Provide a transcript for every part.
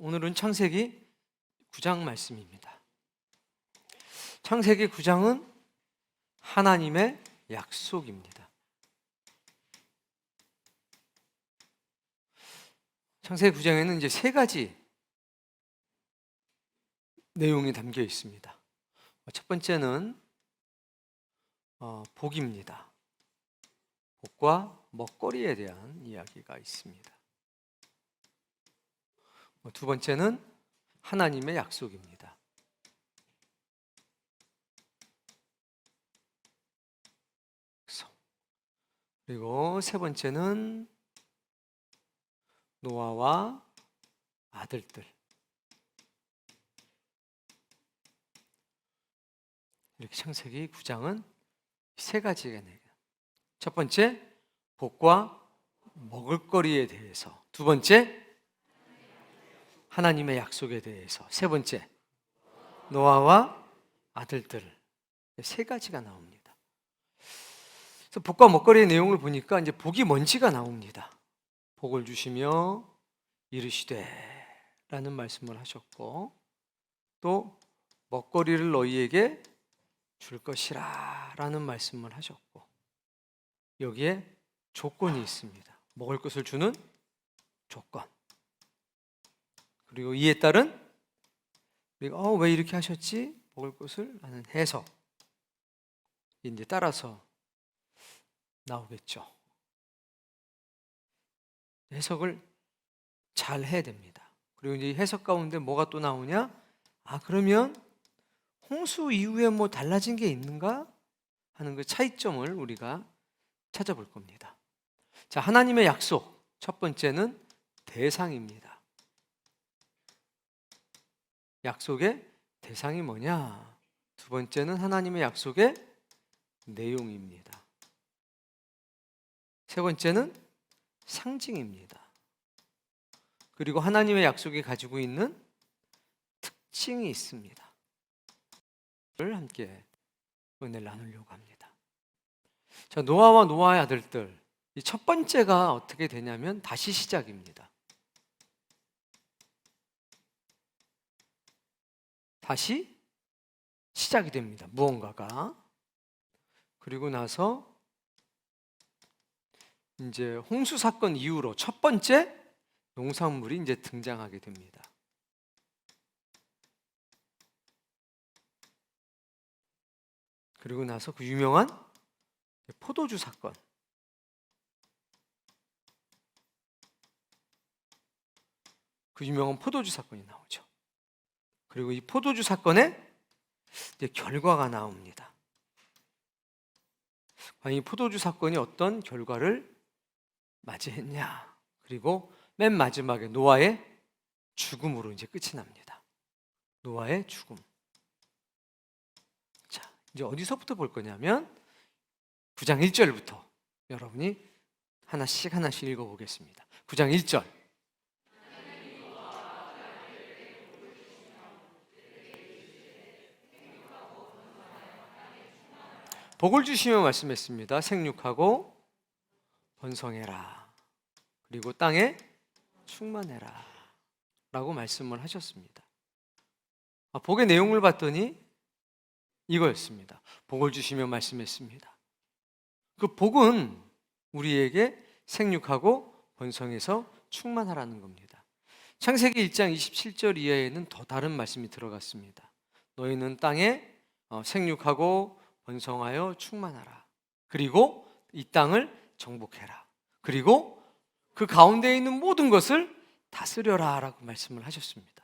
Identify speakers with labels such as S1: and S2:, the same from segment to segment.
S1: 오늘은 창세기 9장 말씀입니다. 창세기 9장은 하나님의 약속입니다. 창세기 9장에는 이제 세 가지 내용이 담겨 있습니다. 첫 번째는 복입니다. 복과 먹거리에 대한 이야기가 있습니다. 두 번째는 하나님의 약속입니다. 그리고 세 번째는 노아와 아들들. 이렇게 창세기 9장은 세 가지가 내요. 첫 번째, 복과 먹을거리에 대해서. 두 번째, 하나님의 약속에 대해서. 세 번째, 노아와 아들들. 세 가지가 나옵니다. 그래서 복과 먹거리의 내용을 보니까 이제 복이 뭔지가 나옵니다. 복을 주시며 이르시되 라는 말씀을 하셨고, 또 먹거리를 너희에게 줄 것이라 라는 말씀을 하셨고, 여기에 조건이 있습니다. 먹을 것을 주는 조건. 그리고 이에 따른 우리가 왜 이렇게 하셨지? 먹을 것을 하는 해석. 이제 따라서 나오겠죠. 해석을 잘 해야 됩니다. 그리고 이제 해석 가운데 뭐가 또 나오냐? 그러면 홍수 이후에 뭐 달라진 게 있는가? 하는 그 차이점을 우리가 찾아볼 겁니다. 자, 하나님의 약속. 첫 번째는 대상입니다. 약속의 대상이 뭐냐? 두 번째는 하나님의 약속의 내용입니다. 세 번째는 상징입니다. 그리고 하나님의 약속이 가지고 있는 특징이 있습니다. 를 함께 은혜를 나누려고 합니다. 자, 노아와 노아의 아들들. 이 첫 번째가 어떻게 되냐면 다시 시작입니다. 다시 시작이 됩니다. 무언가가. 그리고 나서 이제 홍수 사건 이후로 첫 번째 농산물이 이제 등장하게 됩니다. 그리고 나서 그 유명한 포도주 사건. 그 유명한 포도주 사건이 나오죠. 그리고 이 포도주 사건에 이제 결과가 나옵니다. 이 포도주 사건이 어떤 결과를 맞이했냐? 그리고 맨 마지막에 노아의 죽음으로 이제 끝이 납니다. 노아의 죽음. 자, 이제 어디서부터 볼 거냐면 9장 1절부터 여러분이 하나씩 읽어보겠습니다. 9장 1절. 복을 주시며 말씀했습니다. 생육하고 번성해라. 그리고 땅에 충만해라. 라고 말씀을 하셨습니다. 복의 내용을 봤더니 이거였습니다. 복을 주시며 말씀했습니다. 그 복은 우리에게 생육하고 번성해서 충만하라는 겁니다. 창세기 1장 27절 이하에는 더 다른 말씀이 들어갔습니다. 너희는 땅에 생육하고 번성하여 충만하라. 그리고 이 땅을 정복해라. 그리고 그 가운데 있는 모든 것을 다스려라 라고 말씀을 하셨습니다.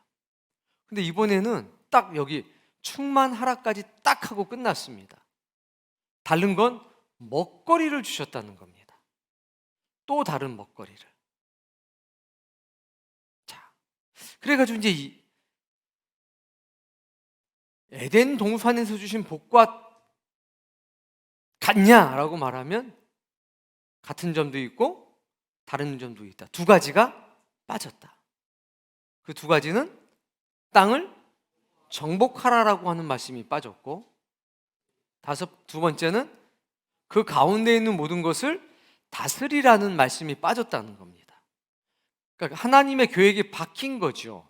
S1: 근데 이번에는 딱 여기 충만하라까지 딱 하고 끝났습니다. 다른 건 먹거리를 주셨다는 겁니다. 또 다른 먹거리를. 자, 그래가지고 이제 이 에덴 동산에서 주신 복과 같냐라고 말하면 같은 점도 있고 다른 점도 있다. 두 가지가 빠졌다. 그 두 가지는 땅을 정복하라라고 하는 말씀이 빠졌고, 두 번째는 그 가운데 있는 모든 것을 다스리라는 말씀이 빠졌다는 겁니다. 그러니까 하나님의 계획이 바뀐 거죠.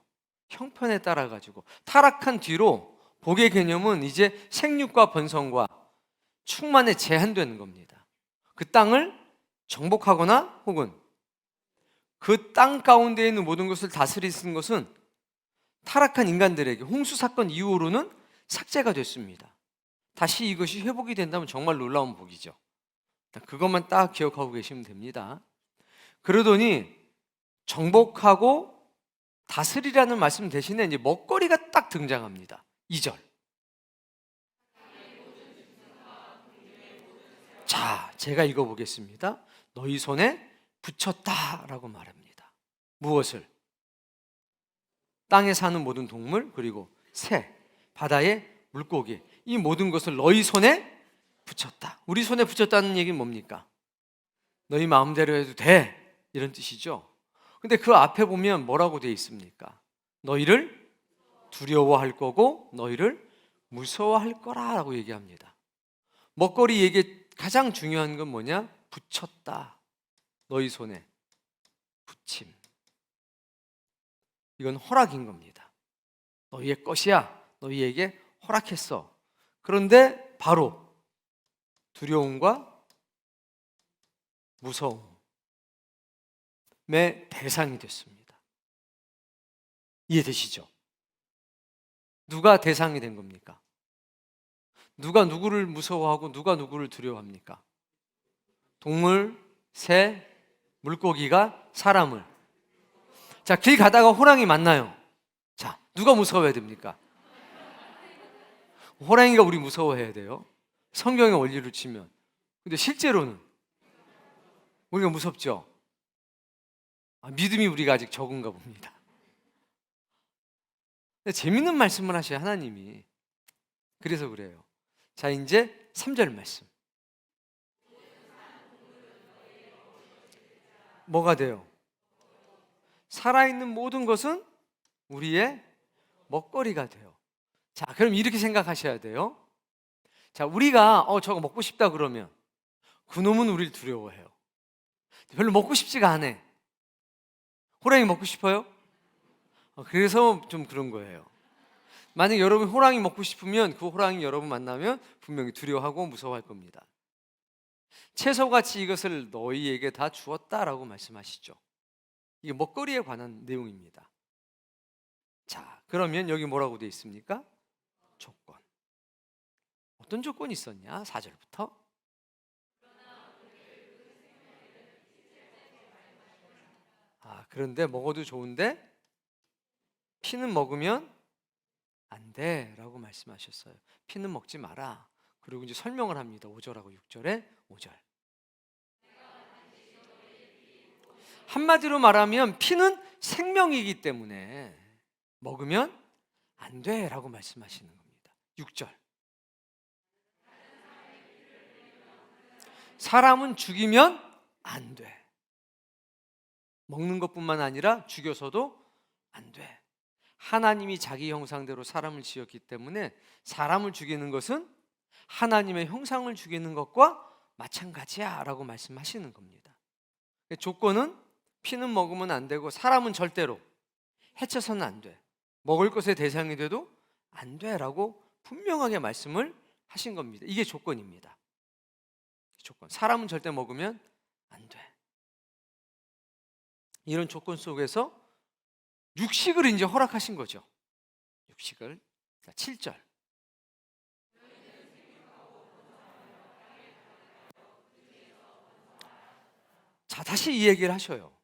S1: 형편에 따라 가지고 타락한 뒤로 복의 개념은 이제 생육과 번성과 충만에 제한되는 겁니다. 그 땅을 정복하거나 혹은 그 땅 가운데 있는 모든 것을 다스리는 것은 타락한 인간들에게 홍수 사건 이후로는 삭제가 됐습니다. 다시 이것이 회복이 된다면 정말 놀라운 복이죠. 그것만 딱 기억하고 계시면 됩니다. 그러더니 정복하고 다스리라는 말씀 대신에 이제 먹거리가 딱 등장합니다. 2절. 자, 제가 읽어보겠습니다. 너희 손에 붙였다라고 말합니다. 무엇을? 땅에 사는 모든 동물, 그리고 새, 바다의 물고기, 이 모든 것을 너희 손에 붙였다. 우리 손에 붙였다는 얘기는 뭡니까? 너희 마음대로 해도 돼, 이런 뜻이죠. 근데 그 앞에 보면 뭐라고 되어 있습니까? 너희를 두려워할 거고 너희를 무서워할 거라라고 얘기합니다. 먹거리 얘기에 가장 중요한 건 뭐냐? 붙였다. 너희 손에 붙임. 이건 허락인 겁니다. 너희의 것이야. 너희에게 허락했어. 그런데 바로 두려움과 무서움의 대상이 됐습니다. 이해되시죠? 누가 대상이 된 겁니까? 누가 누구를 무서워하고 누가 누구를 두려워합니까? 동물, 새, 물고기가 사람을. 자, 길 가다가 호랑이 만나요. 자, 누가 무서워해야 됩니까? 호랑이가 우리 무서워해야 돼요. 성경의 원리를 치면. 근데 실제로는 우리가 무섭죠? 믿음이 우리가 아직 적은가 봅니다. 근데 재밌는 말씀을 하셔요, 하나님이. 그래서 그래요. 자, 이제 3절 말씀. 뭐가 돼요? 살아있는 모든 것은 우리의 먹거리가 돼요. 자, 그럼 이렇게 생각하셔야 돼요. 자, 우리가 저거 먹고 싶다 그러면 그놈은 우리를 두려워해요. 별로 먹고 싶지가 않아. 호랑이 먹고 싶어요? 그래서 좀 그런 거예요. 만약 여러분 호랑이 먹고 싶으면 그 호랑이 여러분 만나면 분명히 두려워하고 무서워할 겁니다. 채소같이 이것을 너희에게 다 주었다라고 말씀하시죠. 이게 먹거리에 관한 내용입니다. 자, 그러면 여기 뭐라고 되어 있습니까? 조건. 어떤 조건이 있었냐? 4절부터. 그런데 먹어도 좋은데 피는 먹으면 안 돼라고 말씀하셨어요. 피는 먹지 마라. 그리고 이제 설명을 합니다. 5절하고 6절에 5절. 한마디로 말하면 피는 생명이기 때문에 먹으면 안 돼라고 말씀하시는 겁니다. 6절. 사람은 죽이면 안 돼. 먹는 것뿐만 아니라 죽여서도 안 돼. 하나님이 자기 형상대로 사람을 지었기 때문에 사람을 죽이는 것은 하나님의 형상을 죽이는 것과 마찬가지야 라고 말씀하시는 겁니다. 조건은 피는 먹으면 안 되고 사람은 절대로 해쳐서는 안 돼. 먹을 것의 대상이 돼도 안 돼라고 분명하게 말씀을 하신 겁니다. 이게 조건입니다. 조건. 사람은 절대 먹으면 안 돼. 이런 조건 속에서 육식을 이제 허락하신 거죠. 육식을. 7절. 자, 다시 이 얘기를 하셔요.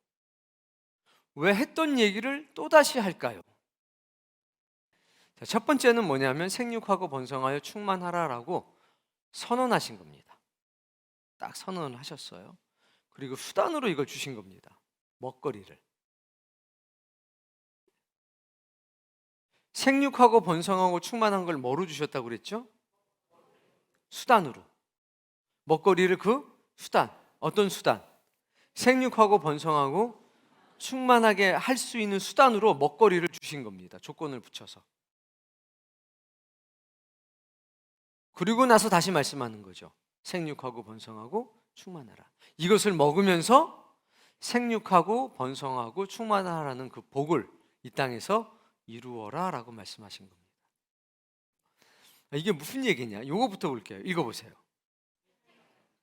S1: 왜 했던 얘기를 또다시 할까요? 자, 첫 번째는 뭐냐면 생육하고 번성하여 충만하라라고 선언하신 겁니다. 딱 선언을 하셨어요. 그리고 수단으로 이걸 주신 겁니다. 먹거리를. 생육하고 번성하고 충만한 걸 뭐로 주셨다고 그랬죠? 수단으로. 먹거리를 그 수단. 어떤 수단? 생육하고 번성하고 충만하게 할 수 있는 수단으로 먹거리를 주신 겁니다. 조건을 붙여서. 그리고 나서 다시 말씀하는 거죠. 생육하고 번성하고 충만하라. 이것을 먹으면서 생육하고 번성하고 충만하라는 그 복을 이 땅에서 이루어라 라고 말씀하신 겁니다. 이게 무슨 얘기냐? 요거부터 볼게요. 읽어보세요.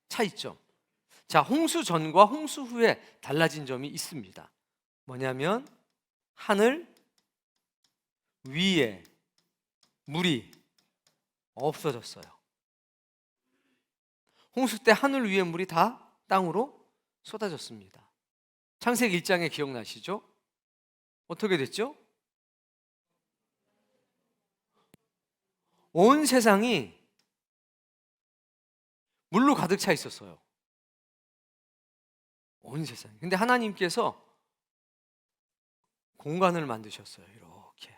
S1: 차이점. 자, 홍수 전과 홍수 후에 달라진 점이 있습니다. 뭐냐면 하늘 위에 물이 없어졌어요. 홍수 때 하늘 위에 물이 다 땅으로 쏟아졌습니다. 창세기 1장에 기억나시죠? 어떻게 됐죠? 온 세상이 물로 가득 차 있었어요. 온 세상이. 근데 하나님께서 공간을 만드셨어요. 이렇게.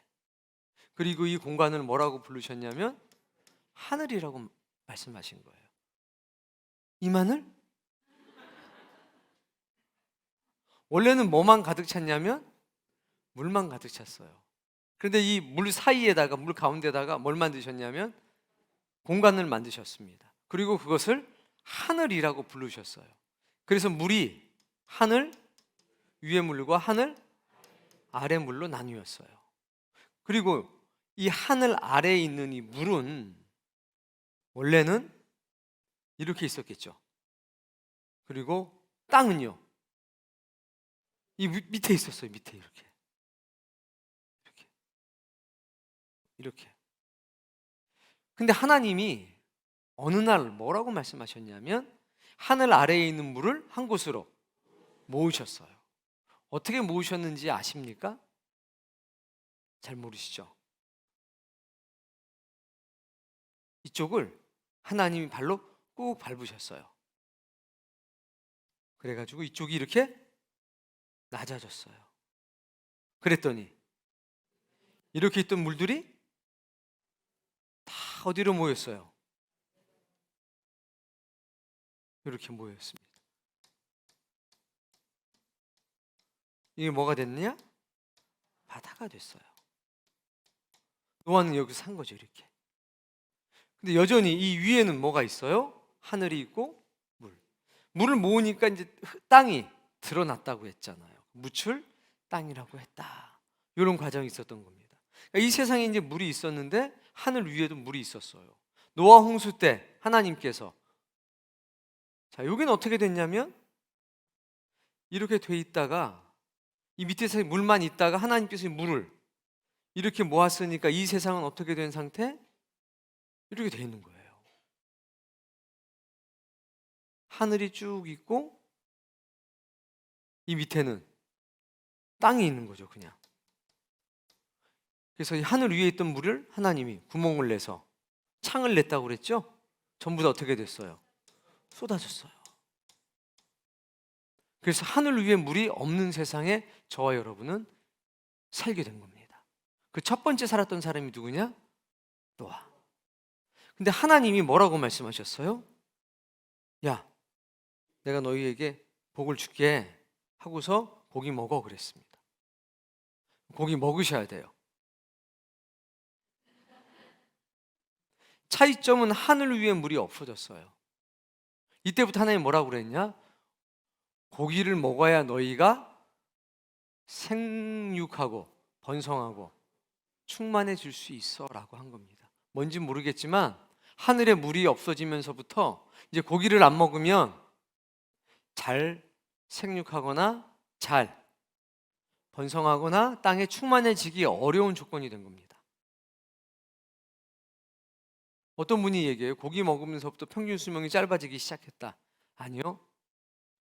S1: 그리고 이 공간을 뭐라고 부르셨냐면 하늘이라고 말씀하신 거예요. 이만을? 원래는 뭐만 가득 찼냐면 물만 가득 찼어요. 그런데 이 물 사이에다가, 물 가운데다가 뭘 만드셨냐면 공간을 만드셨습니다. 그리고 그것을 하늘이라고 부르셨어요. 그래서 물이 하늘 위의 물과 하늘 아래 물로 나뉘었어요. 그리고 이 하늘 아래에 있는 이 물은 원래는 이렇게 있었겠죠. 그리고 땅은요, 이 밑에 있었어요. 밑에 이렇게. 근데 하나님이 어느 날 뭐라고 말씀하셨냐면 하늘 아래에 있는 물을 한 곳으로 모으셨어요. 어떻게 모으셨는지 아십니까? 잘 모르시죠? 이쪽을 하나님이 발로 꾹 밟으셨어요. 그래가지고 이쪽이 이렇게 낮아졌어요. 그랬더니 이렇게 있던 물들이 다 어디로 모였어요? 이렇게 모였습니다. 이게 뭐가 됐느냐? 바다가 됐어요. 노아는 여기서 산 거죠, 이렇게. 근데 여전히 이 위에는 뭐가 있어요? 하늘이 있고 물을 모으니까 이제 땅이 드러났다고 했잖아요. 묻출 땅이라고 했다. 이런 과정이 있었던 겁니다. 그러니까 이 세상에 이제 물이 있었는데 하늘 위에도 물이 있었어요. 노아 홍수 때 하나님께서, 자, 여기는 어떻게 됐냐면 이렇게 돼 있다가 이 밑에서 물만 있다가 하나님께서 물을 이렇게 모았으니까 이 세상은 어떻게 된 상태? 이렇게 돼 있는 거예요. 하늘이 쭉 있고 이 밑에는 땅이 있는 거죠, 그냥. 그래서 이 하늘 위에 있던 물을 하나님이 구멍을 내서 창을 냈다고 그랬죠? 전부 다 어떻게 됐어요? 쏟아졌어요. 그래서 하늘 위에 물이 없는 세상에 저와 여러분은 살게 된 겁니다. 그 첫 번째 살았던 사람이 누구냐? 노아. 근데 하나님이 뭐라고 말씀하셨어요? 야, 내가 너희에게 복을 줄게 하고서 고기 먹어 그랬습니다. 고기 먹으셔야 돼요. 차이점은 하늘 위에 물이 없어졌어요. 이때부터 하나님이 뭐라고 그랬냐? 고기를 먹어야 너희가 생육하고 번성하고 충만해질 수 있어 라고 한 겁니다. 뭔지 모르겠지만 하늘에 물이 없어지면서부터 이제 고기를 안 먹으면 잘 생육하거나 잘 번성하거나 땅에 충만해지기 어려운 조건이 된 겁니다. 어떤 분이 얘기해요. 고기 먹으면서부터 평균 수명이 짧아지기 시작했다. 아니요.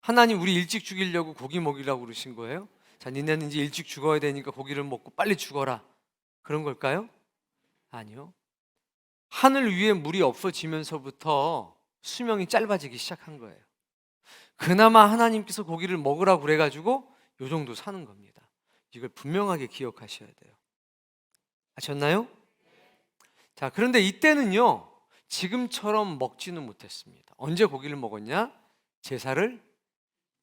S1: 하나님 우리 일찍 죽이려고 고기 먹이라고 그러신 거예요? 자, 니네는 이제 일찍 죽어야 되니까 고기를 먹고 빨리 죽어라. 그런 걸까요? 아니요. 하늘 위에 물이 없어지면서부터 수명이 짧아지기 시작한 거예요. 그나마 하나님께서 고기를 먹으라고 그래가지고 요 정도 사는 겁니다. 이걸 분명하게 기억하셔야 돼요. 아셨나요? 자, 그런데 이때는요, 지금처럼 먹지는 못했습니다. 언제 고기를 먹었냐? 제사를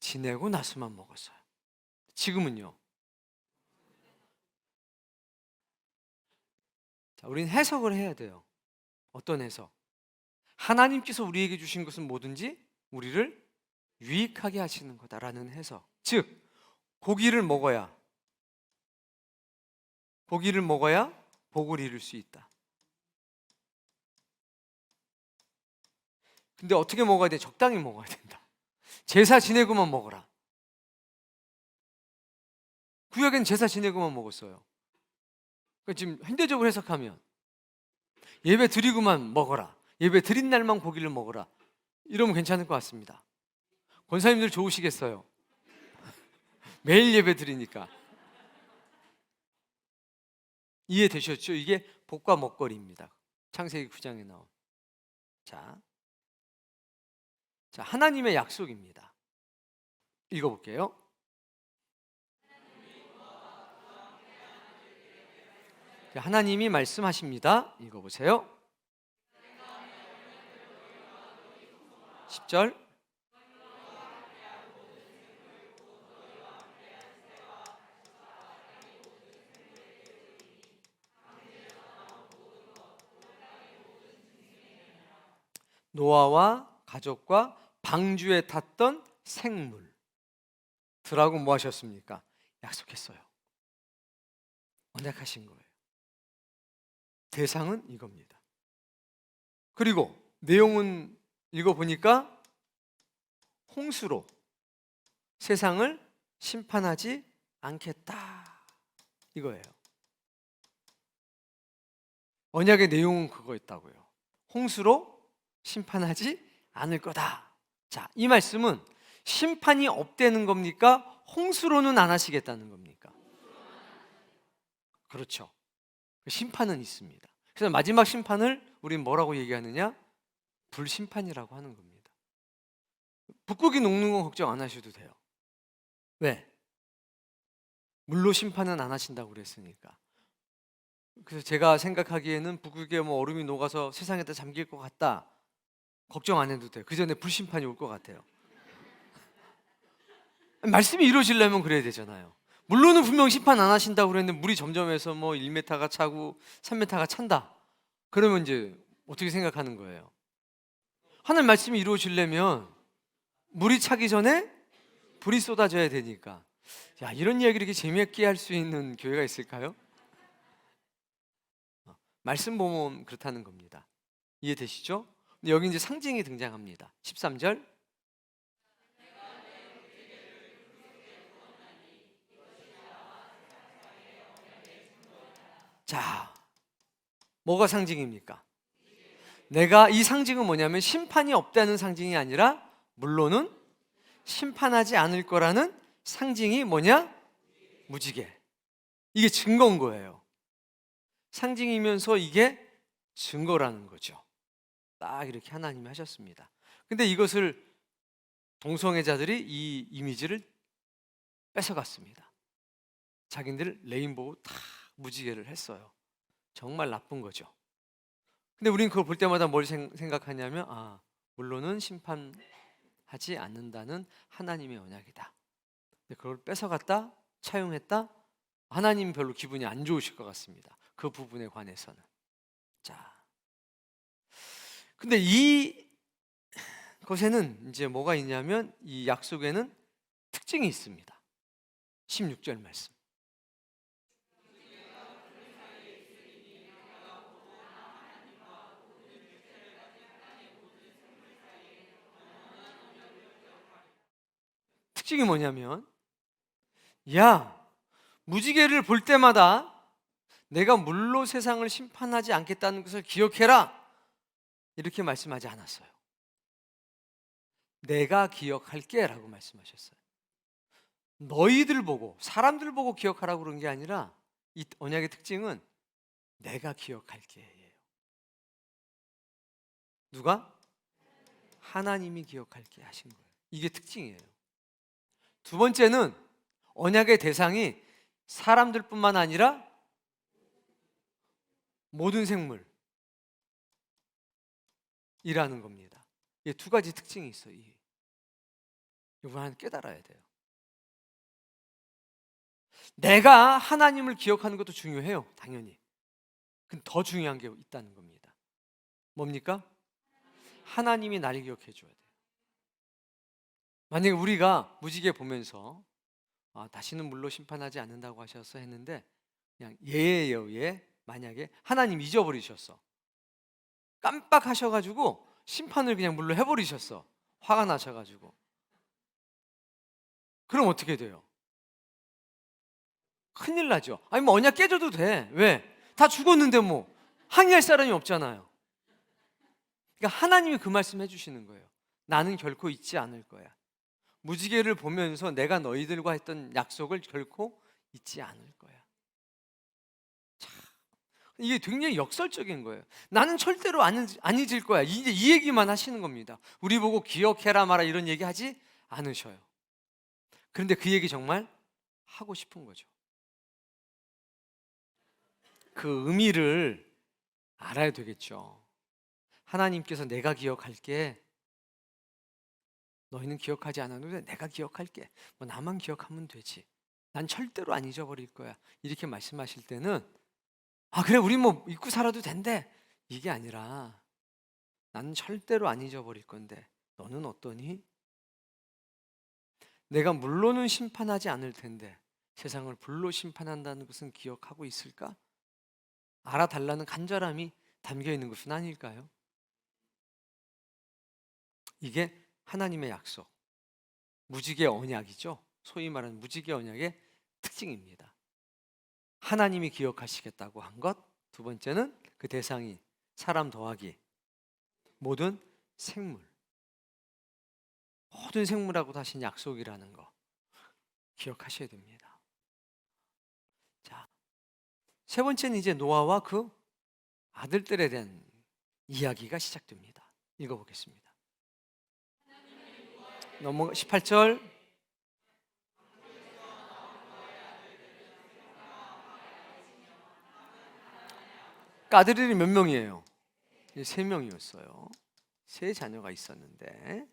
S1: 지내고 나서만 먹었어요. 지금은요. 자, 우리는 해석을 해야 돼요. 어떤 해석? 하나님께서 우리에게 주신 것은 뭐든지 우리를 유익하게 하시는 거다라는 해석. 즉, 고기를 먹어야 고기를 먹어야 복을 이룰 수 있다. 근데 어떻게 먹어야 돼? 적당히 먹어야 된다. 제사 지내고만 먹어라. 구약엔 제사 지내고만 먹었어요. 그러니까 지금 현대적으로 해석하면 예배 드리고만 먹어라. 예배 드린 날만 고기를 먹어라. 이러면 괜찮을 것 같습니다. 권사님들 좋으시겠어요? 매일 예배 드리니까. 이해되셨죠? 이게 복과 먹거리입니다. 창세기 9장에 나온. 자, 하나님의 약속입니다. 읽어볼게요. 하나님이 말씀하십니다. 읽어보세요. 10절. 노아와 가족과 방주에 탔던 생물들하고 뭐 하셨습니까? 약속했어요. 언약하신 거예요. 대상은 이겁니다. 그리고 내용은 읽어보니까 홍수로 세상을 심판하지 않겠다 이거예요. 언약의 내용은 그거였다고요. 홍수로 심판하지 않을 거다. 자, 이 말씀은 심판이 없다는 겁니까? 홍수로는 안 하시겠다는 겁니까? 그렇죠. 심판은 있습니다. 그래서 마지막 심판을 우린 뭐라고 얘기하느냐? 불심판이라고 하는 겁니다. 북극이 녹는 건 걱정 안 하셔도 돼요. 왜? 물로 심판은 안 하신다고 그랬으니까. 그래서 제가 생각하기에는 북극에 뭐 얼음이 녹아서 세상에다 잠길 것 같다. 걱정 안 해도 돼요. 그 전에 불심판이 올 것 같아요. 말씀이 이루어지려면 그래야 되잖아요. 물로는 분명 심판 안 하신다고 그랬는데 물이 점점해서 뭐 1m가 차고 3m가 찬다. 그러면 이제 어떻게 생각하는 거예요? 하나님 말씀이 이루어지려면 물이 차기 전에 불이 쏟아져야 되니까. 야, 이런 이야기를 이렇게 재미있게 할 수 있는 교회가 있을까요? 말씀 보면 그렇다는 겁니다. 이해되시죠? 근데 여기 이제 상징이 등장합니다. 13절. 자, 뭐가 상징입니까? 내가 이 상징은 뭐냐면 심판이 없다는 상징이 아니라 물론은 심판하지 않을 거라는 상징이 뭐냐? 무지개. 이게 증거인 거예요. 상징이면서 이게 증거라는 거죠. 딱 이렇게 하나님이 하셨습니다. 근데 이것을 동성애자들이 이 이미지를 뺏어갔습니다. 자기들 레인보우 다 무지개를 했어요. 정말 나쁜 거죠. 근데 우린 그걸 볼 때마다 뭘 생각하냐면 물론은 심판하지 않는다는 하나님의 언약이다. 근데 그걸 뺏어갔다, 차용했다, 하나님 별로 기분이 안 좋으실 것 같습니다. 그 부분에 관해서는. 자, 근데 이 것에는 이제 뭐가 있냐면 이 약속에는 특징이 있습니다. 16절 말씀. 특징이 뭐냐면 무지개를 볼 때마다 내가 물로 세상을 심판하지 않겠다는 것을 기억해라 이렇게 말씀하지 않았어요. 내가 기억할게 라고 말씀하셨어요. 너희들 보고 사람들 보고 기억하라고 그런 게 아니라 이 언약의 특징은 내가 기억할게 예요. 누가? 하나님이 기억할게 하신 거예요. 이게 특징이에요. 두 번째는 언약의 대상이 사람들뿐만 아니라 모든 생물이라는 겁니다. 이 두 가지 특징이 있어요. 이거 하나 깨달아야 돼요. 내가 하나님을 기억하는 것도 중요해요. 당연히. 근데 더 중요한 게 있다는 겁니다. 뭡니까? 하나님이 나를 기억해 줘야 돼요. 만약에 우리가 무지개 보면서 다시는 물로 심판하지 않는다고 하셔서 했는데 그냥 예에 의해 만약에 하나님 잊어버리셨어. 깜빡하셔가지고 심판을 그냥 물로 해버리셨어. 화가 나셔가지고. 그럼 어떻게 돼요? 큰일 나죠. 아니 뭐 언약 깨져도 돼. 왜? 다 죽었는데 뭐 항의할 사람이 없잖아요. 그러니까 하나님이 그 말씀 해주시는 거예요. 나는 결코 잊지 않을 거야. 무지개를 보면서 내가 너희들과 했던 약속을 결코 잊지 않을 거야. 참, 이게 굉장히 역설적인 거예요. 나는 절대로 안 잊을 거야. 이제 이 얘기만 하시는 겁니다. 우리 보고 기억해라 마라 이런 얘기 하지 않으셔요. 그런데 그 얘기 정말 하고 싶은 거죠. 그 의미를 알아야 되겠죠. 하나님께서 내가 기억할게. 너희는 기억하지 않아도 돼. 내가 기억할게. 뭐 나만 기억하면 되지. 난 절대로 안 잊어버릴 거야. 이렇게 말씀하실 때는 아 그래 우리 뭐 잊고 살아도 된대. 이게 아니라 나는 절대로 안 잊어버릴 건데 너는 어떠니? 내가 물로는 심판하지 않을 텐데 세상을 불로 심판한다는 것은 기억하고 있을까? 알아달라는 간절함이 담겨 있는 것은 아닐까요? 이게 하나님의 약속, 무지개 언약이죠. 소위 말하는 무지개 언약의 특징입니다. 하나님이 기억하시겠다고 한 것, 두 번째는 그 대상이 사람 더하기 모든 생물, 모든 생물하고 하신 약속이라는 거 기억하셔야 됩니다. 자, 세 번째는 이제 노아와 그 아들들에 대한 이야기가 시작됩니다. 읽어보겠습니다. 넘어 18절. 아들들이 몇 명이에요? 3명이었어요. 3자녀가 있었는데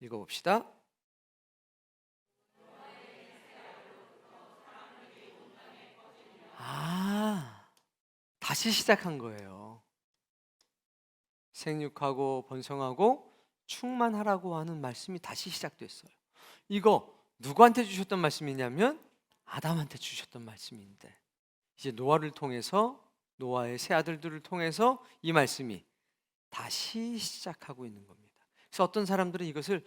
S1: 읽어봅시다. 다시 시작한 거예요. 생육하고 번성하고 충만하라고 하는 말씀이 다시 시작됐어요. 이거 누구한테 주셨던 말씀이냐면 아담한테 주셨던 말씀인데 이제 노아를 통해서 노아의 세 아들들을 통해서 이 말씀이 다시 시작하고 있는 겁니다. 그래서 어떤 사람들은 이것을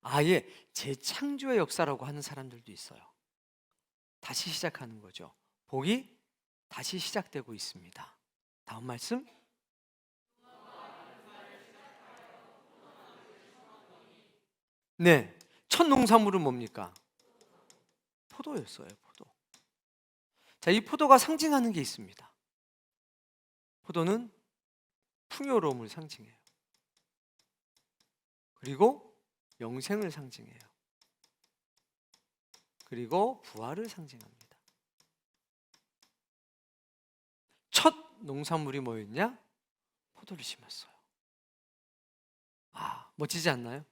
S1: 아예 재창조의 역사라고 하는 사람들도 있어요. 다시 시작하는 거죠. 복이 다시 시작되고 있습니다. 다음 말씀. 네, 첫 농산물은 뭡니까? 포도였어요. 포도. 자, 이 포도가 상징하는 게 있습니다. 포도는 풍요로움을 상징해요. 그리고 영생을 상징해요. 그리고 부활을 상징합니다. 첫 농산물이 뭐였냐? 포도를 심었어요. 멋지지 않나요?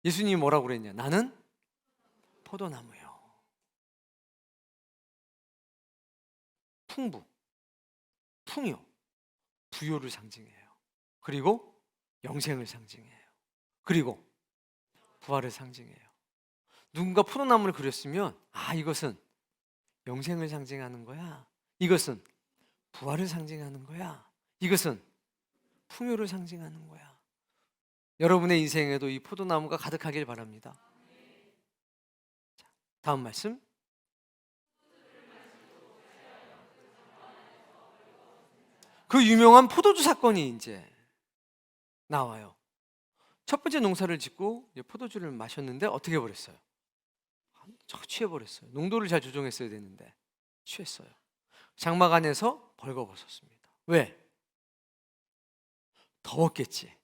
S1: 예수님이 뭐라고 그랬냐? 나는 포도나무요. 풍부, 풍요, 부요를 상징해요. 그리고 영생을 상징해요. 그리고 부활을 상징해요. 누군가 포도나무를 그렸으면 이것은 영생을 상징하는 거야. 이것은 부활을 상징하는 거야. 이것은 풍요를 상징하는 거야. 여러분의 인생에도 이 포도나무가 가득하길 바랍니다. 자, 다음 말씀. 그 유명한 포도주 사건이 이제 나와요. 첫 번째 농사를 짓고 포도주를 마셨는데 어떻게 버렸어요? 취해버렸어요. 농도를 잘 조정했어야 되는데 취했어요. 장막 안에서 벌거벗었습니다. 왜? 더웠겠지.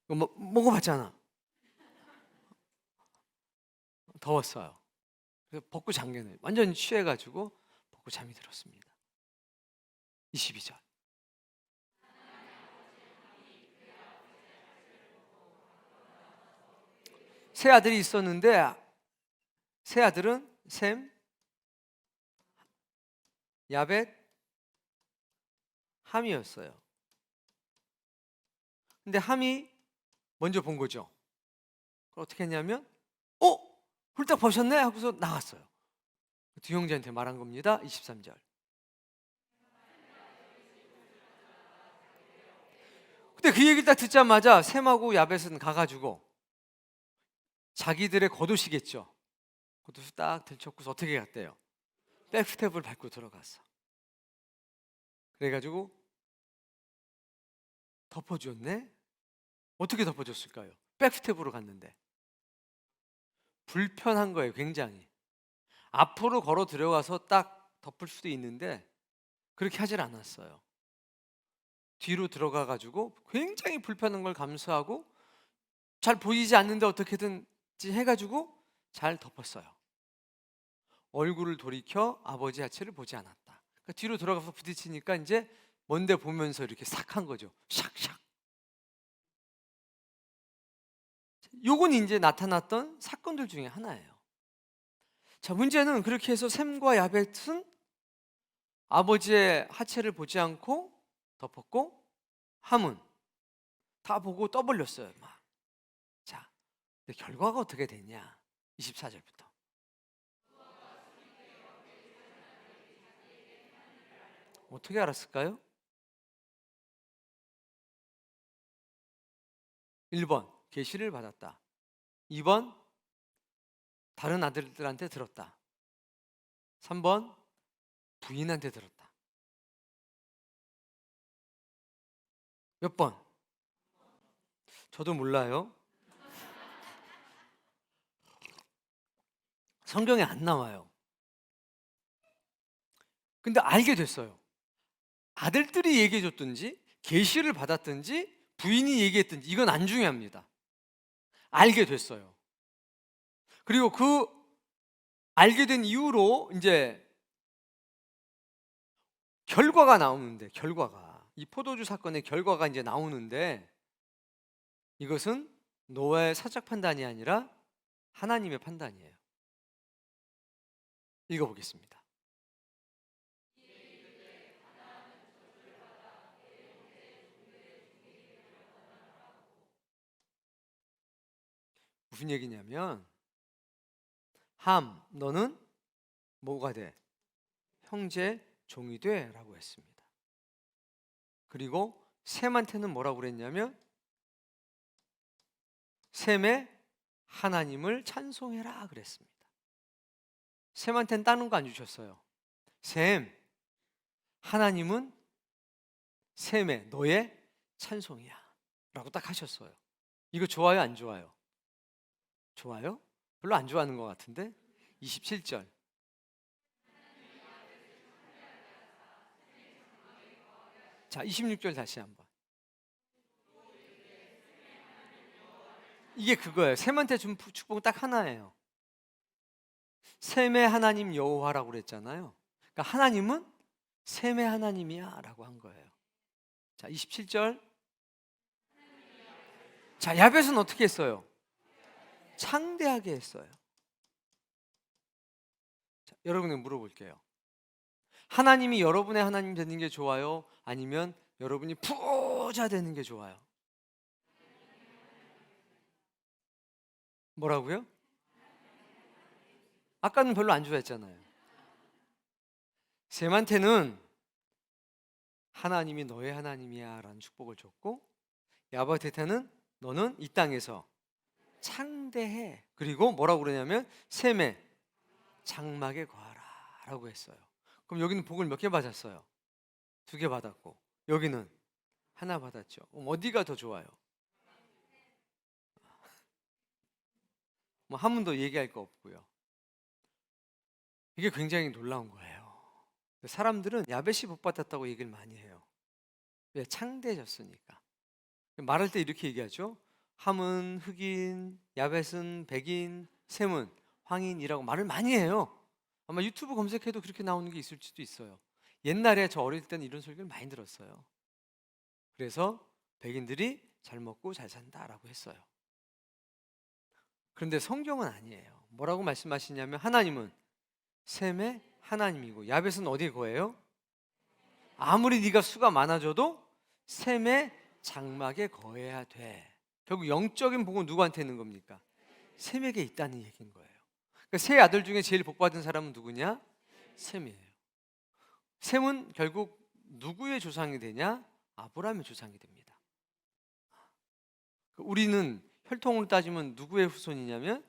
S1: 먹어봤잖아. 더웠어요. 그래서 벗고 잠겨내요. 완전히 취해가지고 벗고 잠이 들었습니다. 22절. 세 아들이 있었는데 세 아들은 셈, 야벳, 함이었어요. 근데 함이 먼저 본 거죠. 어떻게 했냐면 홀딱 벗었네 하고서 나갔어요. 두 형제한테 말한 겁니다. 23절. 근데 그 얘기를 딱 듣자마자 셈하고 야벳은 가가지고 자기들의 겉옷이겠죠. 겉옷을 딱 들쳤고서 어떻게 갔대요? 백스텝을 밟고 들어갔어. 그래가지고 덮어줬네. 어떻게 덮어줬을까요? 백스텝으로 갔는데 불편한 거예요. 굉장히. 앞으로 걸어 들어가서 딱 덮을 수도 있는데 그렇게 하질 않았어요. 뒤로 들어가 가지고 굉장히 불편한 걸 감수하고 잘 보이지 않는데 어떻게든지 해가지고 잘 덮었어요. 얼굴을 돌이켜 아버지 하체를 보지 않았다. 그러니까 뒤로 들어가서 부딪히니까 이제 먼데 보면서 이렇게 싹 한 거죠. 샥샥. 요건 이제 나타났던 사건들 중에 하나예요. 자, 문제는 그렇게 해서 셈과 야벳은 아버지의 하체를 보지 않고 덮었고, 함은 다 보고 떠벌렸어요. 막. 자, 근데 결과가 어떻게 됐냐? 24절부터. 어떻게 알았을까요? 1번 계시를 받았다. 2번 다른 아들들한테 들었다. 3번 부인한테 들었다. 몇 번? 저도 몰라요. 성경에 안 나와요. 근데 알게 됐어요. 아들들이 얘기해 줬든지 계시를 받았든지 부인이 얘기했든지 이건 안 중요합니다. 알게 됐어요. 그리고 그 알게 된 이후로 이제 결과가 나오는데, 결과가 이 포도주 사건의 결과가 이제 나오는데, 이것은 노아의 사적 판단이 아니라 하나님의 판단이에요. 읽어보겠습니다. 무슨 얘기냐면, 함, 너는 뭐가 돼? 형제 종이 돼 라고 했습니다. 그리고 셈한테는 뭐라고 그랬냐면, 셈의 하나님을 찬송해라 그랬습니다. 셈한테는 다른 거 안 주셨어요. 셈, 하나님은 셈의 너의 찬송이야 라고 딱 하셨어요. 이거 좋아요 안 좋아요? 좋아요? 별로 안 좋아하는 것 같은데. 27절. 자, 26절 다시 한번. 이게 그거예요. 셈한테 준 축복은 딱 하나예요. 셈의 하나님 여호와라고 그랬잖아요. 그러니까 하나님은 셈의 하나님이야 라고 한 거예요. 자, 27절. 자, 야벳은 어떻게 했어요? 창대하게 했어요. 자, 여러분에게 물어볼게요. 하나님이 여러분의 하나님 되는 게 좋아요? 아니면 여러분이 부자 되는 게 좋아요? 뭐라고요? 아까는 별로 안 좋아했잖아요. 셈한테는 하나님이 너의 하나님이야 라는 축복을 줬고, 야벳한테는 너는 이 땅에서 창대해. 그리고 뭐라고 그러냐면 셈의 장막에 거하라 라고 했어요. 그럼 여기는 복을 몇 개 받았어요? 2개 받았고, 여기는 하나 받았죠. 그럼 어디가 더 좋아요? 뭐 한 번도 얘기할 거 없고요. 이게 굉장히 놀라운 거예요. 사람들은 야벳이 복 받았다고 얘기를 많이 해요. 왜? 창대해졌으니까. 말할 때 이렇게 얘기하죠. 함은 흑인, 야벳은 백인, 셈은 황인이라고 말을 많이 해요. 아마 유튜브 검색해도 그렇게 나오는 게 있을 수도 있어요. 옛날에 저 어릴 때는 이런 소리를 많이 들었어요. 그래서 백인들이 잘 먹고 잘 산다라고 했어요. 그런데 성경은 아니에요. 뭐라고 말씀하시냐면 하나님은 셈의 하나님이고, 야벳은 어디에 거해요? 아무리 네가 수가 많아져도 셈의 장막에 거해야 돼. 결국 영적인 복은 누구한테 있는 겁니까? 셈에게 있다는 얘기인 거예요. 그러니까 세 아들 중에 제일 복받은 사람은 누구냐? 셈이에요. 셈은 결국 누구의 조상이 되냐? 아브라함의 조상이 됩니다. 우리는 혈통을 따지면 누구의 후손이냐면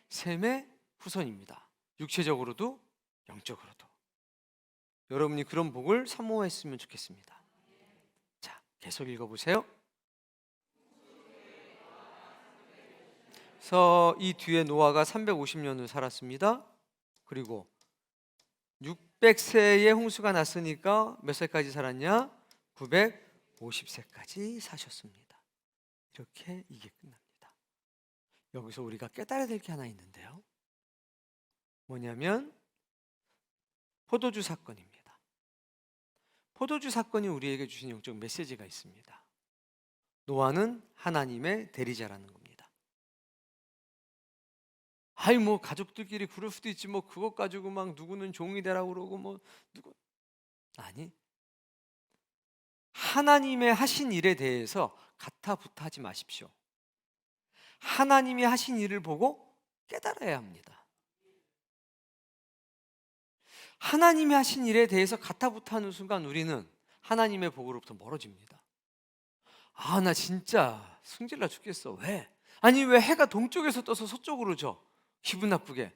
S1: 셈의 후손입니다. 육체적으로도 영적으로도. 여러분이 그런 복을 사모했으면 좋겠습니다. 자, 계속 읽어보세요. 그래서 이 뒤에 노아가 350년을 살았습니다. 그리고 600세에 홍수가 났으니까 몇 세까지 살았냐? 950세까지 사셨습니다. 이렇게 이게 끝납니다. 여기서 우리가 깨달아야 될 게 하나 있는데요. 뭐냐면 포도주 사건입니다. 포도주 사건이 우리에게 주신 영적 메시지가 있습니다. 노아는 하나님의 대리자라는 겁니다. 아이 뭐 가족들끼리 그럴 수도 있지 뭐 그것 가지고 막 누구는 종이 되라고 그러고 뭐 누구 아니 하나님의 하신 일에 대해서 가타부타하지 마십시오. 하나님이 하신 일을 보고 깨달아야 합니다. 하나님이 하신 일에 대해서 가타부타하는 순간 우리는 하나님의 복으로부터 멀어집니다. 아, 나 진짜 승질나 죽겠어. 왜? 아니 왜 해가 동쪽에서 떠서 서쪽으로 져? 기분 나쁘게.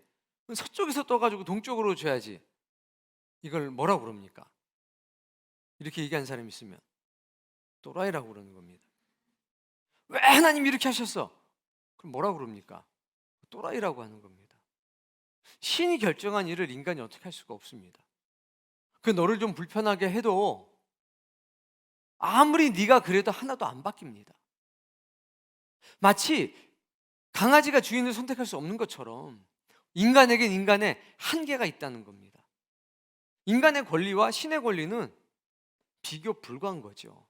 S1: 서쪽에서 떠가지고 동쪽으로 줘야지. 이걸 뭐라고 그럽니까? 이렇게 얘기하는 사람이 있으면 또라이라고 그러는 겁니다. 왜 하나님이 이렇게 하셨어? 그럼 뭐라고 그럽니까? 또라이라고 하는 겁니다. 신이 결정한 일을 인간이 어떻게 할 수가 없습니다. 그 너를 좀 불편하게 해도 아무리 네가 그래도 하나도 안 바뀝니다. 마치 강아지가 주인을 선택할 수 없는 것처럼 인간에겐 인간의 한계가 있다는 겁니다. 인간의 권리와 신의 권리는 비교 불가한 거죠.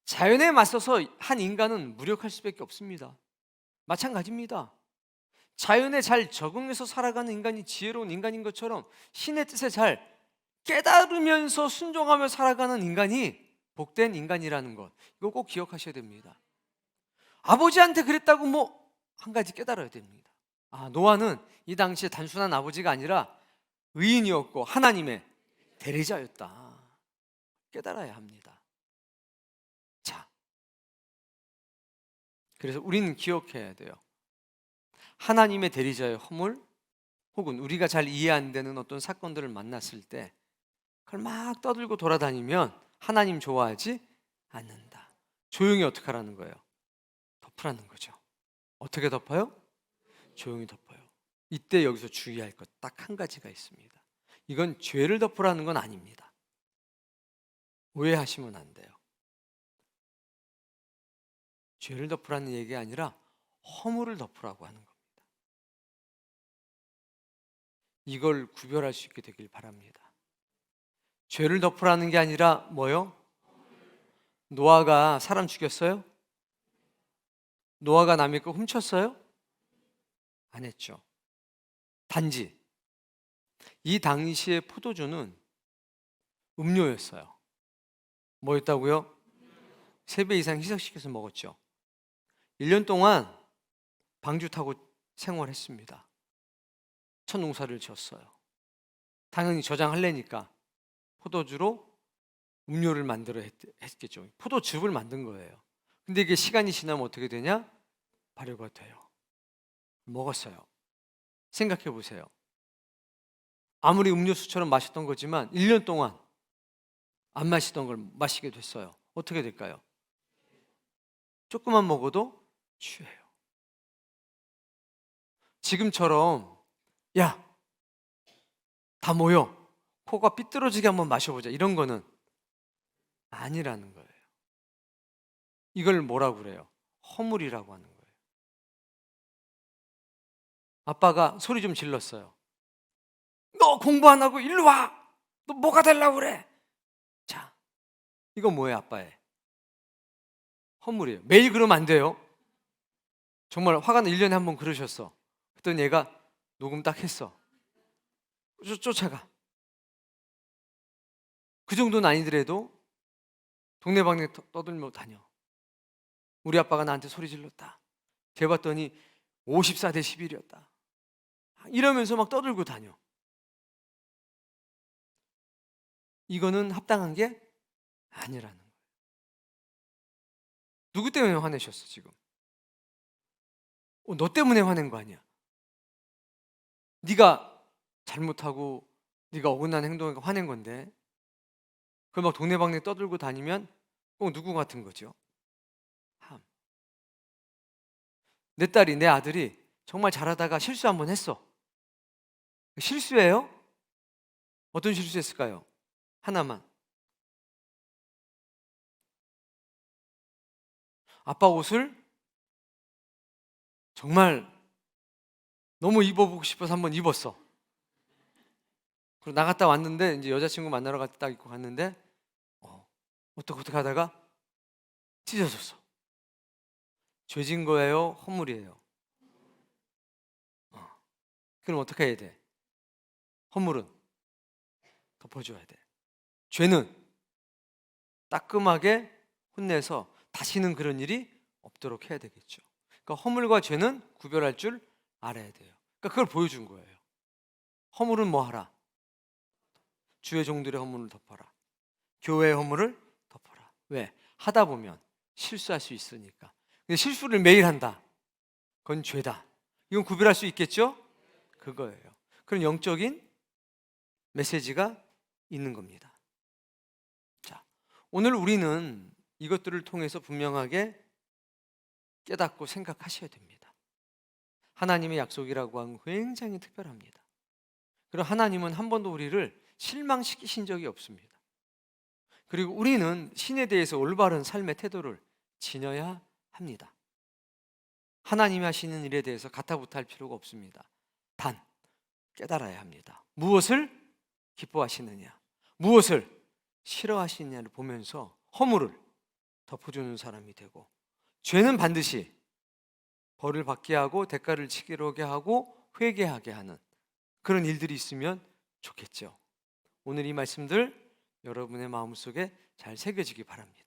S1: 자연에 맞서서 한 인간은 무력할 수밖에 없습니다. 마찬가지입니다. 자연에 잘 적응해서 살아가는 인간이 지혜로운 인간인 것처럼 신의 뜻에 잘 깨달으면서 순종하며 살아가는 인간이 복된 인간이라는 것, 이거 꼭 기억하셔야 됩니다. 아버지한테 그랬다고 뭐 한 가지 깨달아야 됩니다. 아, 노아는 이 당시에 단순한 아버지가 아니라 의인이었고 하나님의 대리자였다. 깨달아야 합니다. 자, 그래서 우리는 기억해야 돼요. 하나님의 대리자의 허물 혹은 우리가 잘 이해 안 되는 어떤 사건들을 만났을 때 그걸 막 떠들고 돌아다니면 하나님 좋아하지 않는다. 조용히 어떻게 하라는 거예요? 덮으라는 거죠. 어떻게 덮어요? 조용히 덮어요. 이때 여기서 주의할 것 딱 한 가지가 있습니다. 이건 죄를 덮으라는 건 아닙니다. 오해하시면 안 돼요. 죄를 덮으라는 얘기가 아니라 허물을 덮으라고 하는 겁니다. 이걸 구별할 수 있게 되길 바랍니다. 죄를 덮으라는 게 아니라 뭐요? 노아가 사람 죽였어요? 노아가 남의 거 훔쳤어요? 안 했죠. 단지 이 당시의 포도주는 음료였어요. 뭐였다고요? 3배 이상 희석시켜서 먹었죠. 1년 동안 방주 타고 생활했습니다. 첫 농사를 지었어요. 당연히 저장하려니까 포도주로 음료를 만들어 했겠죠. 포도즙을 만든 거예요. 근데 이게 시간이 지나면 어떻게 되냐? 발효가 돼요. 먹었어요. 생각해 보세요. 아무리 음료수처럼 마셨던 거지만 1년 동안 안 마시던 걸 마시게 됐어요. 어떻게 될까요? 조금만 먹어도 취해요. 지금처럼 야, 다 모여 코가 삐뚤어지게 한번 마셔보자 이런 거는 아니라는 거예요. 이걸 뭐라고 그래요? 허물이라고 하는 거예요. 아빠가 소리 좀 질렀어요. 너 공부 안 하고 일로 와! 너 뭐가 되려고 그래? 자, 이건 뭐예요, 아빠의? 허물이에요. 매일 그러면 안 돼요. 정말 화가 나 1년에 한 번 그러셨어. 그랬더니 얘가 녹음 딱 했어. 쫓아가. 그 정도는 아니더라도 동네방네 떠들며 다녀. 우리 아빠가 나한테 소리 질렀다. 재봤더니 54대 11이었다. 이러면서 막 떠들고 다녀. 이거는 합당한 게 아니라는 거예요. 누구 때문에 화내셨어 지금? 너 때문에 화낸 거 아니야. 네가 잘못하고 네가 어긋난 행동에 화낸 건데 그걸 막 동네방네 떠들고 다니면 꼭 누구 같은 거죠? 함. 내 딸이, 내 아들이 정말 잘하다가 실수 한번 했어. 실수예요? 어떤 실수했을까요? 하나만. 아빠 옷을 정말 너무 입어보고 싶어서 한번 입었어. 그리고 나갔다 왔는데 이제 여자친구 만나러 갈 때 딱 입고 갔는데 어떻게 하다가 찢어졌어. 죄진 거예요? 허물이에요? 그럼 어떻게 해야 돼? 허물은 덮어줘야 돼. 죄는 따끔하게 혼내서 다시는 그런 일이 없도록 해야 되겠죠. 그러니까 허물과 죄는 구별할 줄 알아야 돼요. 그러니까 그걸 보여준 거예요. 허물은 뭐 하라? 주의 종들의 허물을 덮어라. 교회의 허물을 덮어라. 왜? 하다 보면 실수할 수 있으니까. 근데 실수를 매일 한다. 그건 죄다. 이건 구별할 수 있겠죠? 그거예요. 그런 영적인 메시지가 있는 겁니다. 자, 오늘 우리는 이것들을 통해서 분명하게 깨닫고 생각하셔야 됩니다. 하나님의 약속이라고 하는 건 굉장히 특별합니다. 그리고 하나님은 한 번도 우리를 실망시키신 적이 없습니다. 그리고 우리는 신에 대해서 올바른 삶의 태도를 지녀야 합니다. 하나님이 하시는 일에 대해서 가타부타할 필요가 없습니다. 단 깨달아야 합니다. 무엇을 기뻐하시느냐, 무엇을 싫어하시느냐를 보면서 허물을 덮어주는 사람이 되고, 죄는 반드시 벌을 받게 하고 대가를 치르게 하고 회개하게 하는 그런 일들이 있으면 좋겠죠. 오늘 이 말씀들 여러분의 마음속에 잘 새겨지기 바랍니다.